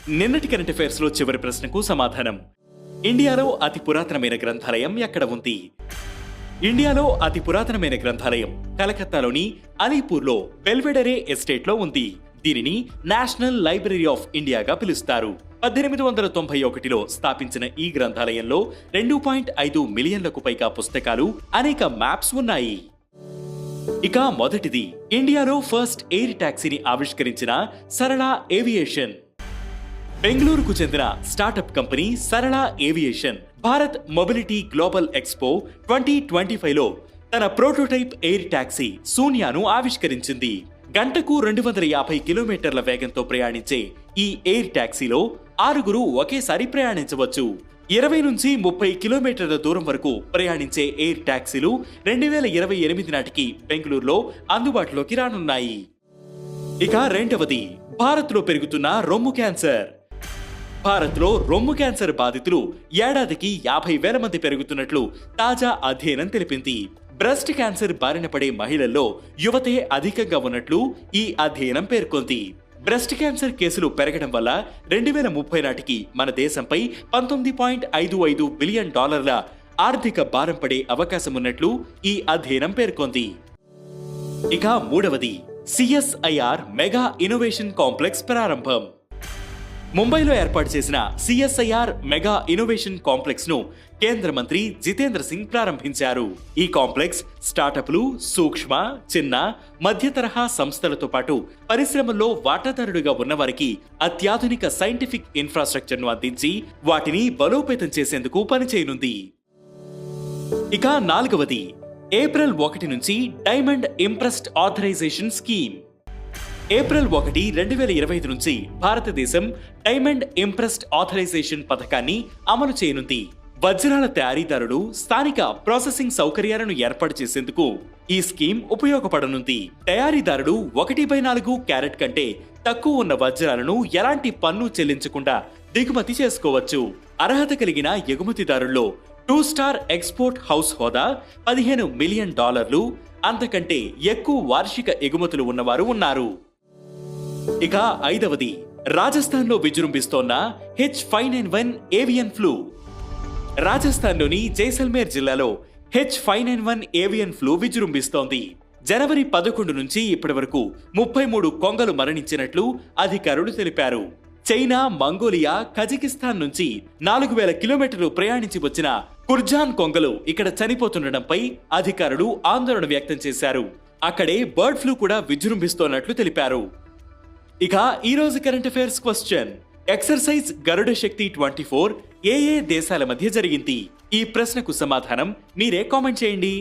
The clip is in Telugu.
నిన్నటి కరెంట్ అఫైర్స్ లో చివరి ప్రశ్నకు సమాధానం. ఇండియాలో అతి పురాతనమైన గ్రంథాలయం ఎక్కడ ఉంది? ఇండియాలో అతి పురాతనమైన గ్రంథాలయం కలకత్తాలోని అలీపూర్లో బెల్వెడరే ఎస్టేట్లో ఉంది. దీనిని నేషనల్ లైబ్రరీ ఆఫ్ ఇండియాగా పిలుస్తారు. 1891లో స్థాపించిన ఈ గ్రంథాలయంలో 2.5 మిలియన్లకు పైగా పుస్తకాలు, అనేక మ్యాప్స్ ఉన్నాయి. ఇక మొదటిది, ఇండియాలో ఫస్ట్ ఎయిర్ టాక్సీని ఆవిష్కరించిన సరళ ఏవియేషన్. బెంగళూరుకు చెందిన startup company Sarla Aviation Bharat Mobility Global Expo 2025లో తన ప్రోటోటైప్ ఎయిర్ టాక్సీ శూన్యాను ఆవిష్కరించింది. గంటకు 250 కిలోమీటర్ల వేగంతో ప్రయాణించే ఈ ఎయిర్ టాక్సీలో 6 ఒకేసారి ప్రయాణించవచ్చు. 20 నుంచి 30 కిలోమీటర్ల దూరం వరకు ప్రయాణించే ఎయిర్ టాక్సీలు 2028 నాటికి బెంగళూరులో అందుబాటులోకి రానున్నాయి. ఇక రెండవది, భారత్లో పెరుగుతున్న రొమ్ము క్యాన్సర్. భారత్లో రొమ్ము క్యాన్సర్ బాధితులు ఏడాదికి 50,000 మంది పెరుగుతున్నట్లు తాజా అధ్యయనం తెలిపింది. బ్రెస్ట్ క్యాన్సర్ బారిన పడే మహిళల్లో యువతే అధికంగా ఉన్నట్లు ఈ అధ్యయనం పేర్కొంది. బ్రెస్ట్ క్యాన్సర్ కేసులు పెరగడం వల్ల 2030 నాటికి మన దేశంపై $19.55 బిలియన్ ఆర్థిక భారం పడే అవకాశం ఉన్నట్లు ఈ అధ్యయనం పేర్కొంది. ఇక మూడవది, సిఎస్ఐఆర్ మెగా ఇన్నోవేషన్ కాంప్లెక్స్ ప్రారంభం. ముంబైలో ఏర్పాటు చేసిన సిఎస్ఐఆర్ మెగా ఇన్నోవేషన్ కాంప్లెక్స్ ను కేంద్ర మంత్రి జితేంద్ర సింగ్ ప్రారంభించారు. ఈ కాంప్లెక్స్ స్టార్టప్లు, సూక్ష్మ, చిన్న, మధ్య తరహా సంస్థలతో పాటు పరిశ్రమల్లో వాటాదారుడుగా ఉన్నవారికి అత్యాధునిక సైంటిఫిక్ ఇన్ఫ్రాస్ట్రక్చర్ ను అందించి వాటిని బలోపేతం చేసేందుకు పనిచేయనుంది. ఇక నాలుగవది, ఏప్రిల్ 1 నుంచి diamond impressed authorisation scheme. April 1, 2025 నుంచి భారతదేశం డైమండ్ ఇంప్రెస్డ్ ఆథరైజేషన్ పథకాన్ని అమలు చేయనుంది. వజ్రాల తయారీదారులు స్థానిక ప్రాసెసింగ్ సౌకర్యాలను ఏర్పాటు చేసేందుకు ఈ స్కీమ్ ఉపయోగపడనుంది. తయారీదారులు 1/4 క్యారెట్ కంటే తక్కువ ఉన్న వజ్రాలను ఎలాంటి పన్ను చెల్లించకుండా దిగుమతి చేసుకోవచ్చు. అర్హత కలిగిన ఎగుమతిదారుల్లో 2 స్టార్ ఎక్స్పోర్ట్ హౌస్ హోదా, $15 మిలియన్, అంతకంటే ఎక్కువ వార్షిక ఎగుమతులు ఉన్నవారు ఉన్నారు. ఇక ఐదవది, రాజస్థాన్లో విజృంభిస్తోన్న H5N1 ఏవియన్ ఫ్లూ. రాజస్థాన్లోని జైసల్మేర్ జిల్లాలో H5N1 ఏవియన్ ఫ్లూ విజృంభిస్తోంది. జనవరి 11 నుంచి ఇప్పటి వరకు 33 కొంగలు మరణించినట్లు అధికారులు తెలిపారు. చైనా, మంగోలియా, కజకిస్తాన్ నుంచి 4,000 కిలోమీటర్లు ప్రయాణించి వచ్చిన కుర్జాన్ కొంగలు ఇక్కడ చనిపోతుండటంపై అధికారులు ఆందోళన వ్యక్తం చేశారు. అక్కడే బర్డ్ ఫ్లూ కూడా విజృంభిస్తోన్నట్లు తెలిపారు. ఇక ఈ రోజు కరెంట్ అఫైర్స్ క్వశ్చన్, ఎక్సర్సైజ్ గరుడ శక్తి 24 ఏ దేశాల మధ్య జరిగింది? ఈ ప్రశ్నకు సమాధానం మీరే కామెంట్ చేయండి.